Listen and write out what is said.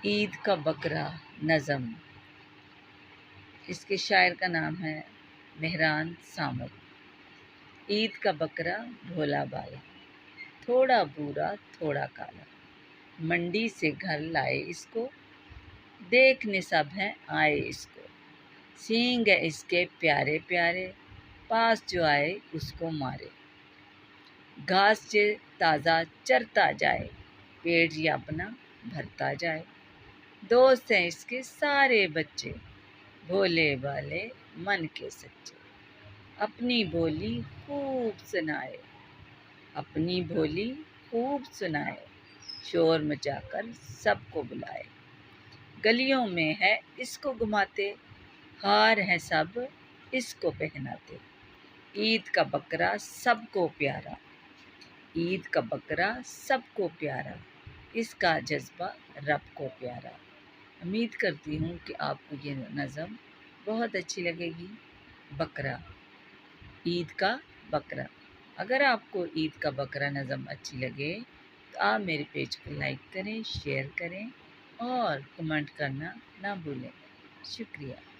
عید کا بکرا نظم، اس کے شاعر کا نام ہے مہران سامل۔ عید کا بکرا بھولا بالا، تھوڑا بورا تھوڑا کالا، منڈی سے گھر لائے اس کو، دیکھنے سب ہیں آئے اس کو، سینگ ہے اس کے پیارے پیارے، پاس جو آئے اس کو مارے، گھاس سے تازہ چرتا جائے، پیٹ یہ اپنا بھرتا جائے، دوست ہیں اس کے سارے بچے، بھولے والے من کے سچے، اپنی بولی خوب سنائے، اپنی بولی خوب سنائے، شور مچا کر سب کو بلائے، گلیوں میں ہے اس کو گھماتے، ہار ہیں سب اس کو پہناتے، عید کا بکرا سب کو پیارا، عید کا بکرا سب کو پیارا، اس کا جذبہ رب کو پیارا۔ امید کرتی ہوں کہ آپ کو یہ نظم بہت اچھی لگے گی۔ بکرا، عید کا بکرا۔ اگر آپ کو عید کا بکرا نظم اچھی لگے تو آپ میرے پیج کو لائک کریں، شیئر کریں اور کمنٹ کرنا نہ بھولیں۔ شکریہ۔